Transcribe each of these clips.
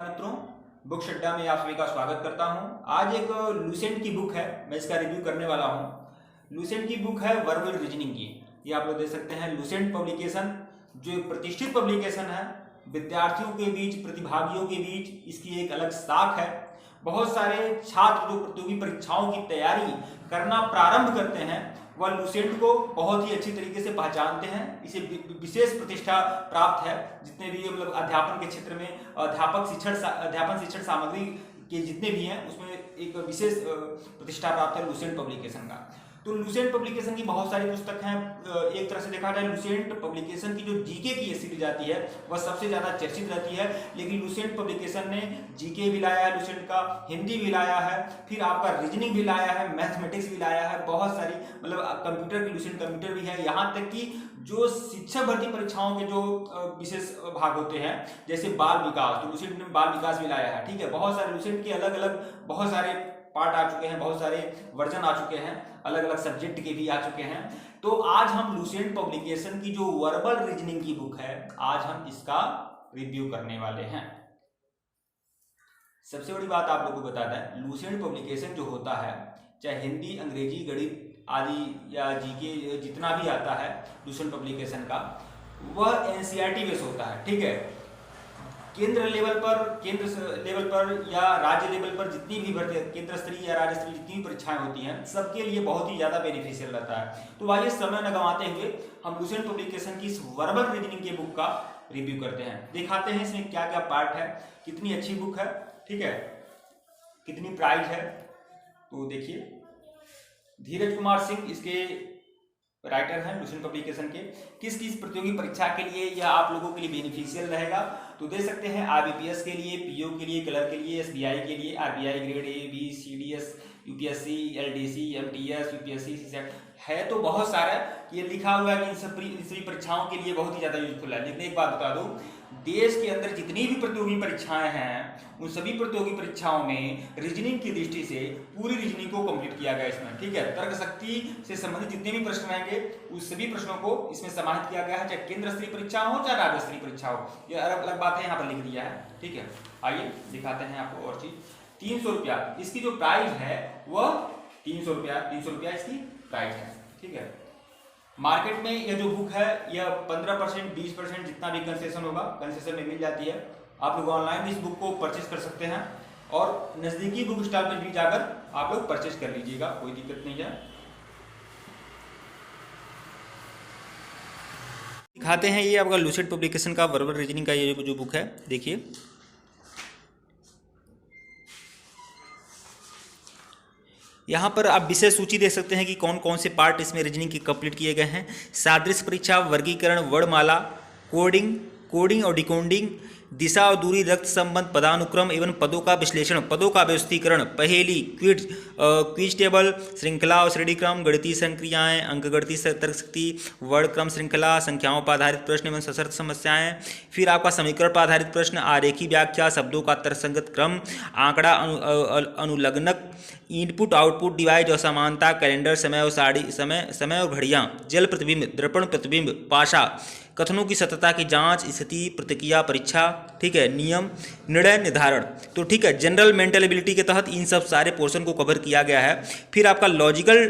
मित्रों, बुक अड्डा में आप सभी का स्वागत करता हूं। आज एक लूसेंट की बुक है, मैं इसका रिव्यू करने वाला हूं। लूसेंट की बुक है वर्बल रीजनिंग की। ये आप लोग देख सकते हैं, लूसेंट पब्लिकेशन जो एक प्रतिष्ठित पब्लिकेशन है। विद्यार्थियों के बीच, प्रतिभागियों के बीच इसकी एक अलग साख है। बहुत सारे छात्र जो प्रतियोगी परीक्षाओं की तैयारी करना प्रारंभ करते हैं वह लूसेंट को बहुत ही अच्छी तरीके से पहचानते हैं। इसे विशेष प्रतिष्ठा प्राप्त है। जितने भी मतलब अध्यापन के क्षेत्र में अध्यापन शिक्षण सामग्री के जितने भी हैं उसमें एक विशेष प्रतिष्ठा प्राप्त है लूसेंट पब्लिकेशन का। तो लूसेंट पब्लिकेशन की बहुत सारी पुस्तक हैं। एक तरह से देखा जाए लूसेंट पब्लिकेशन की जो जीके की सीरीज आती है वह सबसे ज्यादा चर्चित रहती है, लेकिन लूसेंट पब्लिकेशन ने जीके भी लाया है, लूसेंट का हिंदी भी लाया है, फिर आपका रीजनिंग भी लाया है, मैथमेटिक्स भी लाया है, बहुत सारी मतलब कंप्यूटर की लूसेंट कंप्यूटर भी है। यहाँ तक कि जो शिक्षक भर्ती परीक्षाओं के जो विशेष भाग होते हैं जैसे बाल विकास, तो लूसेंट ने बाल विकास भी लाया है। ठीक है, बहुत सारे लूसेंट के अलग अलग बहुत सारे पार्ट आ चुके हैं, बहुत सारे वर्जन आ चुके हैं, अलग अलग सब्जेक्ट के भी आ चुके हैं। तो आज हम लूसेंट पब्लिकेशन की जो वर्बल रीजनिंग की बुक है आज हम इसका रिव्यू करने वाले हैं। सबसे बड़ी बात आप लोगों को बता दें, लूसेंट पब्लिकेशन जो होता है चाहे हिंदी, अंग्रेजी, गणित आदि या जीके जितना भी आता है लूसेंट पब्लिकेशन का, वह एनसीईआरटी बेस होता है। ठीक है, केंद्र लेवल पर या राज्य लेवल पर जितनी भी भर्ती, केंद्र स्तरीय या राज्य स्तरीय जितनी भी परीक्षाएं होती हैं सबके लिए बहुत ही ज्यादा बेनिफिशियल रहता है। तो आइए समय न गंवाते हुए हम लूसेंट पब्लिकेशन की इस वर्बल रीजनिंग की बुक का रिव्यू करते हैं। दिखाते हैं इसमें क्या क्या पार्ट है, कितनी अच्छी बुक है, ठीक है, कितनी प्राइस है। तो देखिए, धीरज कुमार सिंह इसके राइटर हैं लूसेंट पब्लिकेशन के। किस किस प्रतियोगी परीक्षा के लिए यह आप लोगों के लिए बेनिफिशियल रहेगा तो दे सकते हैं। आईबीपीएस के लिए, पीओ के लिए, क्लर्क के लिए, एसबीआई के लिए, RBI grade A, B, CDS, UPSC, LDC, MTS, UPSC, CSAT है तो बहुत सारा ये लिखा हुआ है कि इन सभी परीक्षाओं के लिए बहुत ही ज्यादा यूजफुल है। लेकिन एक बात बता दूं, देश के अंदर जितनी भी प्रतियोगी परीक्षाएं हैं उन सभी प्रतियोगी परीक्षाओं में रीजनिंग की दृष्टि से पूरी रीजनिंग को कंप्लीट किया गया इसमें। ठीक है, तर्क शक्ति से संबंधित जितने भी प्रश्न रहेंगे उस सभी प्रश्नों को इसमें समाहित किया गया है, चाहे केंद्र स्तरीय परीक्षा हो चाहे राज्य स्तरीय परीक्षा हो। ये अलग अलग बात है यहाँ पर लिख दिया है। ठीक है, आइए दिखाते हैं आपको और चीज। 300 रुपया इसकी जो प्राइस है वह 300 रुपया इसकी प्राइस है। ठीक है, मार्केट में यह जो बुक है यह 15%, 20% जितना भी कंसेशन होगा कंसेशन में मिल जाती है। आप लोग ऑनलाइन भी इस बुक को परचेज कर सकते हैं और नजदीकी बुक स्टॉल पर भी जाकर आप लोग परचेज कर लीजिएगा, कोई दिक्कत नहीं है। दिखाते हैं ये आपका लूसेंट पब्लिकेशन का वर्बल रीजनिंग का ये जो बुक है। देखिए, यहाँ पर आप विषय सूची देख सकते हैं कि कौन कौन से पार्ट इसमें रीजनिंग के कंप्लीट किए गए हैं। सादृश्य परीक्षा, वर्गीकरण, वर्णमाला, कोडिंग और डिकोडिंग, दिशा और दूरी, रक्त संबंध, पदानुक्रम एवं पदों का विश्लेषण, पदों का व्यवस्थीकरण, पहेली, क्विज टेबल, श्रृंखला और श्रेणी क्रम, गणितीय संक्रियाएं, अंकगणितीय तर्क शक्ति, वर्ण क्रम श्रृंखला, संख्याओं पर आधारित प्रश्न एवं सशर्त समस्याएं, फिर आपका समीकरण पर आधारित प्रश्न, आरेखी व्याख्या, शब्दों का तर्कसंगत क्रम, आंकड़ा अनुलग्नक, इनपुट आउटपुट डिवाइस और समानता, कैलेंडर, समय और साड़ी, समय और घड़ियां, जल प्रतिबिंब, दर्पण प्रतिबिंब, पाशा, कथनों की सत्यता की जांच, स्थिति प्रतिक्रिया परीक्षा, ठीक है, नियम, निर्णय निर्धारण। तो ठीक है, जनरल मेंटल एबिलिटी के तहत इन सब सारे पोर्शन को कवर किया गया है। फिर आपका लॉजिकल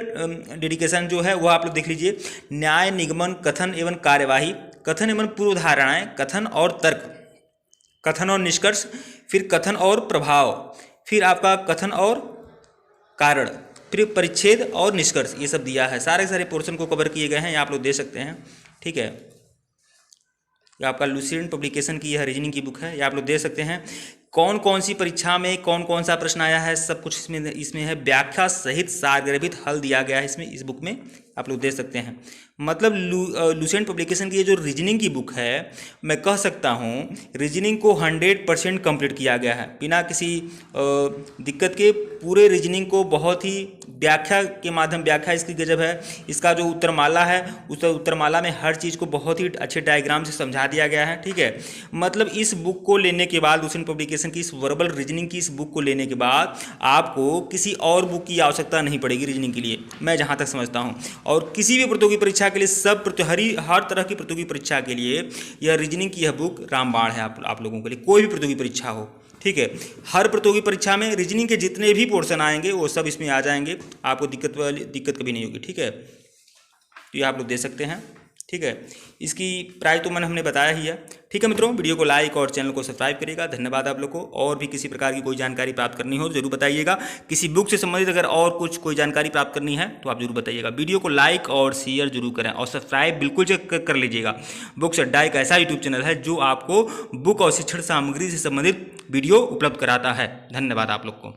डेडिकेशन जो है वो आप लोग देख लीजिए। न्याय, निगमन, कथन एवं कार्यवाही, कथन एवं पूर्व धारणाएं, कथन और तर्क, कथन और निष्कर्ष, फिर कथन और प्रभाव, फिर आपका कथन और कारण, फिर परिच्छेद और निष्कर्ष, ये सब दिया है। सारे सारे पोर्शन को कवर किए गए हैं, आप लोग दे सकते हैं। ठीक है, ये आपका लूसेंट पब्लिकेशन की यह रीजनिंग की बुक है, ये आप लोग दे सकते हैं। कौन कौन सी परीक्षा में कौन कौन सा प्रश्न आया है सब कुछ इसमें है। व्याख्या सहित सारगर्भित हल दिया गया है इसमें, इस बुक में आप लोग दे सकते हैं। मतलब लूसेंट पब्लिकेशन की ये जो रीजनिंग की बुक है, मैं कह सकता हूँ रीजनिंग को 100% कंप्लीट किया गया है बिना किसी दिक्कत के। पूरे रीजनिंग को बहुत ही व्याख्या के माध्यम, व्याख्या इसकी गजब है। इसका जो उत्तरमाला है उस उत्तरमाला में हर चीज़ को बहुत ही अच्छे डायग्राम से समझा दिया गया है। ठीक है, मतलब इस बुक को लेने के बाद, लूसेंट पब्लिकेशन की इस वर्बल रीजनिंग की इस बुक को लेने के बाद आपको किसी और बुक की आवश्यकता नहीं पड़ेगी रीजनिंग के लिए, मैं जहाँ तक समझता हूँ। और किसी भी प्रतियोगी परीक्षा के लिए, हर तरह की प्रतियोगी परीक्षा के लिए यह रीजनिंग की यह बुक रामबाण है आप लोगों के लिए, कोई भी प्रतियोगी परीक्षा हो। ठीक है। हर प्रतियोगी परीक्षा में रीजनिंग के जितने भी पोर्शन आएंगे वो सब इसमें आ जाएंगे, आपको दिक्कत कभी नहीं होगी, ठीक है। तो ये आप लोग दे सकते हैं, ठीक है। इसकी प्राइस तो हमने बताया ही है, ठीक है मित्रों। वीडियो को लाइक और चैनल को सब्सक्राइब करिएगा। धन्यवाद आप लोग को। और भी किसी प्रकार की कोई जानकारी प्राप्त करनी हो तो जरूर बताइएगा। किसी बुक से संबंधित अगर और कोई जानकारी प्राप्त करनी है तो आप जरूर बताइएगा। वीडियो को लाइक और शेयर जरूर करें और सब्सक्राइब बिल्कुल कर लीजिएगा। बुक्स अड्डा एक ऐसा यूट्यूब चैनल है जो आपको बुक और शिक्षण सामग्री से संबंधित वीडियो उपलब्ध कराता है। धन्यवाद आप लोग को।